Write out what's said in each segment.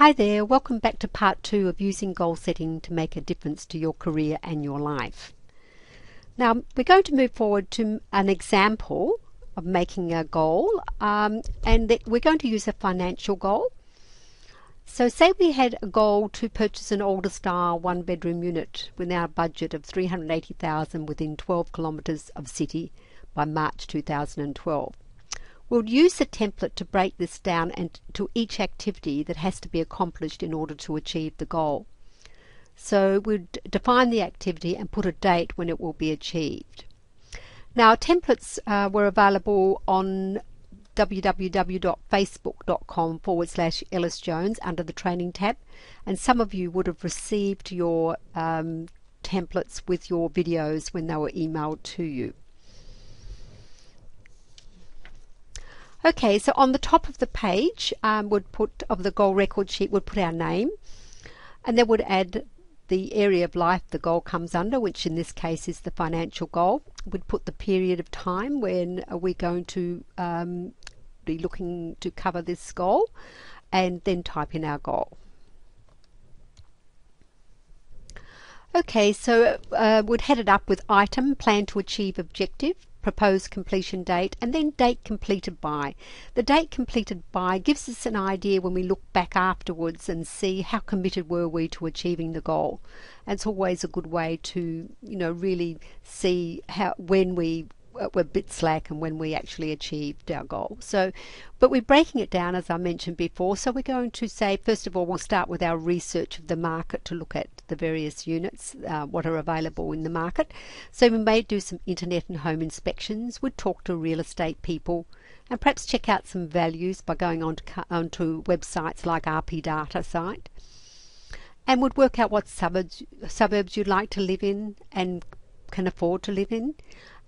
Hi there, welcome back to part 2 of using goal setting to make a difference to your career and your life. Now we're going to move forward to an example of making a goal we're going to use a financial goal. So say we had a goal to purchase an older style one-bedroom unit with our budget of $380,000 within 12 kilometres of city by March 2012. We'll use the template to break this down and to each activity that has to be accomplished in order to achieve the goal. So we'll define the activity and put a date when it will be achieved. Now templates were available on www.facebook.com/Ellis Jones under the training tab, and some of you would have received your templates with your videos when they were emailed to you. Okay, so on the top of the page of the goal record sheet would put our name, and then would add the area of life the goal comes under, which in this case is the financial goal. We'd put the period of time when we're going to be looking to cover this goal, and then type in our goal. Okay, so we'd head it up with item, plan to achieve objective, proposed completion date, and then date completed by. The date completed by gives us an idea when we look back afterwards and see how committed were we to achieving the goal. And it's always a good way to, really see when we were a bit slack and when we actually achieved our goal. But we're breaking it down, as I mentioned before. So we're going to say, first of all, we'll start with our research of the market to look at the various units, what are available in the market. So we may do some internet and home inspections. We'd talk to real estate people and perhaps check out some values by going onto websites like RP Data site, and would work out what suburbs you'd like to live in and can afford to live in.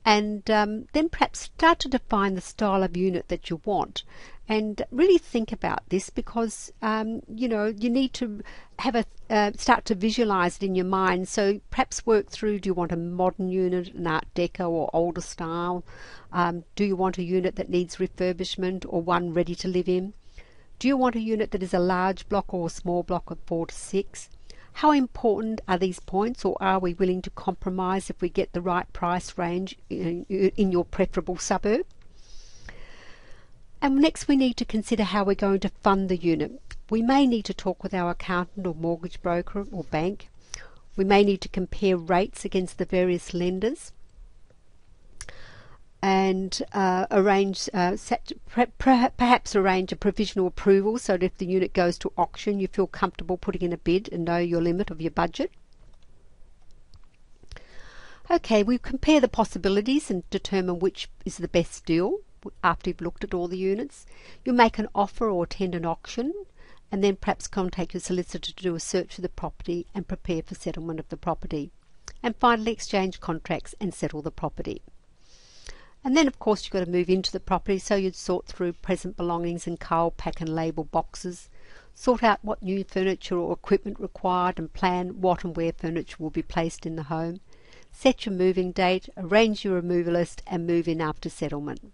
And then perhaps start to define the style of unit that you want, and really think about this, because you need to have start to visualize it in your mind. So perhaps work through, do you want a modern unit, an Art Deco or older style? Do you want a unit that needs refurbishment or one ready to live in? Do you want a unit that is a large block or a small block of 4 to 6? How important are these points, or are we willing to compromise if we get the right price range in your preferable suburb? And next we need to consider how we're going to fund the unit. We may need to talk with our accountant or mortgage broker or bank. We may need to compare rates against the various lenders, and perhaps arrange a provisional approval so that if the unit goes to auction you feel comfortable putting in a bid and know your limit of your budget. Okay, we compare the possibilities and determine which is the best deal after you've looked at all the units. You'll make an offer or attend an auction, and then perhaps contact your solicitor to do a search of the property and prepare for settlement of the property, and finally exchange contracts and settle the property. And then of course you've got to move into the property, so you'd sort through present belongings and cull, pack and label boxes, sort out what new furniture or equipment required, and plan what and where furniture will be placed in the home, set your moving date, arrange your removal list, and move in after settlement.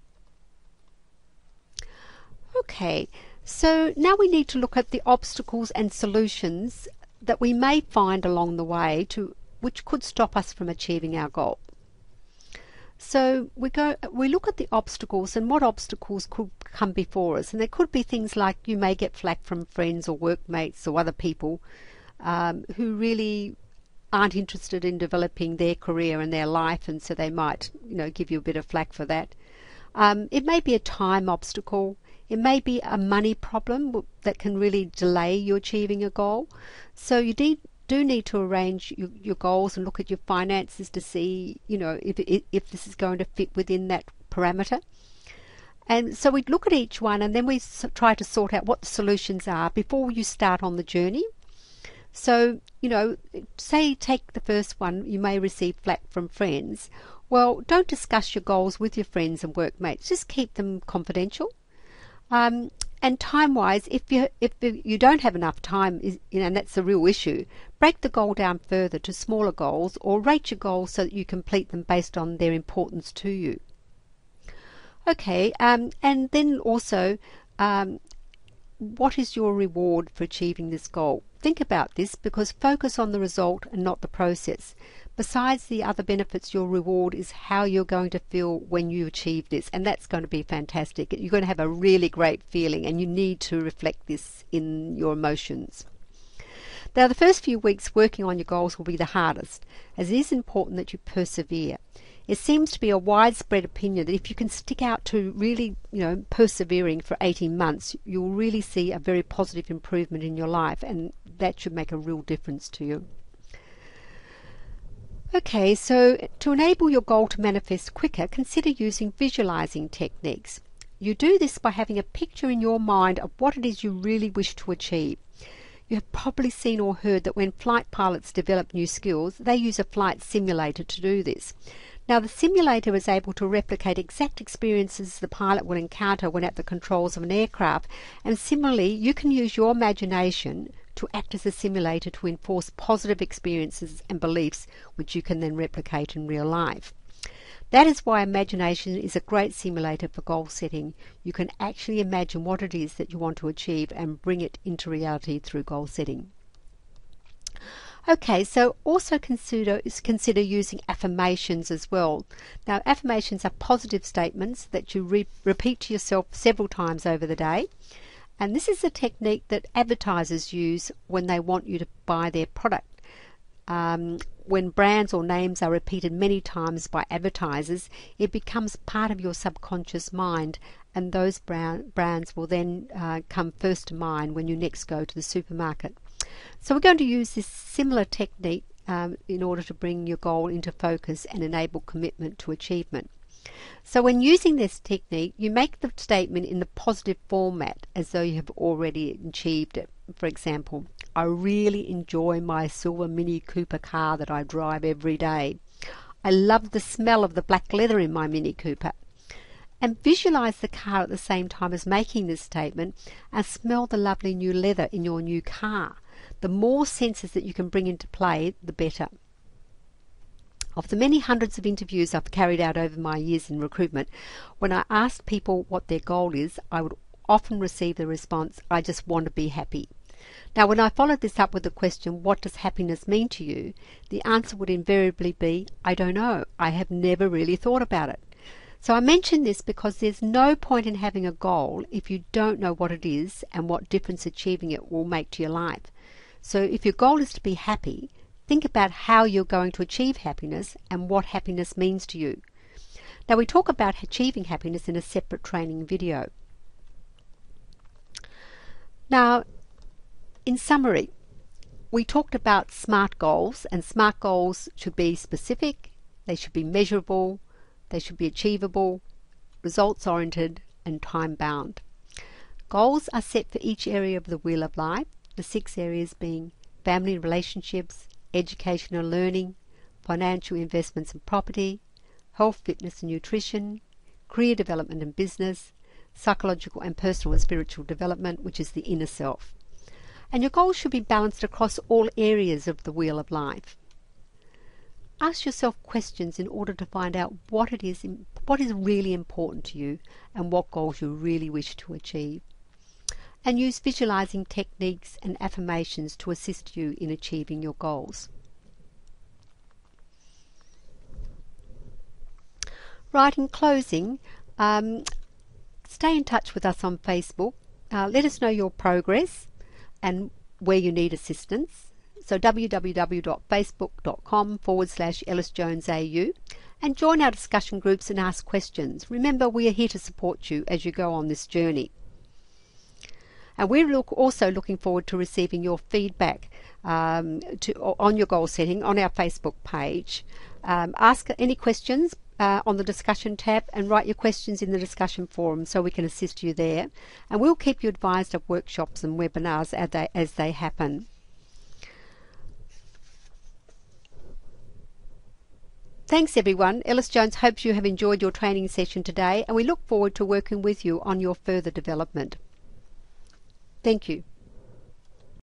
Okay, so now we need to look at the obstacles and solutions that we may find along the way which could stop us from achieving our goal. So we look at the obstacles and what obstacles could come before us, and there could be things like you may get flack from friends or workmates or other people who really aren't interested in developing their career and their life, and so they might give you a bit of flack for that. It may be a time obstacle. It may be a money problem that can really delay you achieving a goal. So you do need to arrange your goals and look at your finances to see if this is going to fit within that parameter. And so we look at each one, and then we try to sort out what the solutions are before you start on the journey. So say take the first one, you may receive flack from friends. Well, don't discuss your goals with your friends and workmates, just keep them confidential. And time-wise, if you don't have enough time, and that's a real issue, break the goal down further to smaller goals, or rate your goals so that you complete them based on their importance to you. Okay, and then also what is your reward for achieving this goal? Think about this, because focus on the result and not the process. Besides the other benefits, your reward is how you're going to feel when you achieve this, and that's going to be fantastic. You're going to have a really great feeling, and you need to reflect this in your emotions. Now, the first few weeks working on your goals will be the hardest, as it is important that you persevere. It seems to be a widespread opinion that if you can stick out to really, persevering for 18 months, you'll really see a very positive improvement in your life, and that should make a real difference to you. Okay, so to enable your goal to manifest quicker, consider using visualizing techniques. You do this by having a picture in your mind of what it is you really wish to achieve. You have probably seen or heard that when flight pilots develop new skills, they use a flight simulator to do this. Now, the simulator is able to replicate exact experiences the pilot will encounter when at the controls of an aircraft, and similarly, you can use your imagination to act as a simulator to enforce positive experiences and beliefs which you can then replicate in real life. That is why imagination is a great simulator for goal setting. You can actually imagine what it is that you want to achieve and bring it into reality through goal setting. Okay, so also consider using affirmations as well. Now, affirmations are positive statements that you repeat to yourself several times over the day. And this is a technique that advertisers use when they want you to buy their product. When brands or names are repeated many times by advertisers, it becomes part of your subconscious mind, and those brands will then come first to mind when you next go to the supermarket. So we're going to use this similar technique in order to bring your goal into focus and enable commitment to achievement. So when using this technique, you make the statement in the positive format as though you have already achieved it. For example, I really enjoy my silver Mini Cooper car that I drive every day. I love the smell of the black leather in my Mini Cooper. And visualize the car at the same time as making this statement, and smell the lovely new leather in your new car. The more senses that you can bring into play, the better. Of the many hundreds of interviews I've carried out over my years in recruitment, when I asked people what their goal is, I would often receive the response, I just want to be happy. Now, when I followed this up with the question, what does happiness mean to you? The answer would invariably be, I don't know. I have never really thought about it. So I mention this because there's no point in having a goal if you don't know what it is and what difference achieving it will make to your life. So if your goal is to be happy, think about how you're going to achieve happiness and what happiness means to you. Now, we talk about achieving happiness in a separate training video. Now, in summary, we talked about SMART goals, and SMART goals should be specific, they should be measurable, they should be achievable, results-oriented, and time-bound. Goals are set for each area of the wheel of life, the 6 areas being family and relationships, education and learning, financial investments and property, health, fitness and nutrition, career development and business, psychological and personal and spiritual development, which is the inner self. And your goals should be balanced across all areas of the wheel of life. Ask yourself questions in order to find out what is really important to you and what goals you really wish to achieve. And use visualizing techniques and affirmations to assist you in achieving your goals. Right, in closing, stay in touch with us on Facebook. Let us know your progress and where you need assistance. So www.facebook.com/EllisJonesAU, and join our discussion groups and ask questions. Remember, we are here to support you as you go on this journey. And we're also looking forward to receiving your feedback on your goal setting on our Facebook page. Ask any questions on the discussion tab and write your questions in the discussion forum so we can assist you there. And we'll keep you advised of workshops and webinars as they happen. Thanks everyone. Ellis Jones hopes you have enjoyed your training session today, and we look forward to working with you on your further development. Thank you.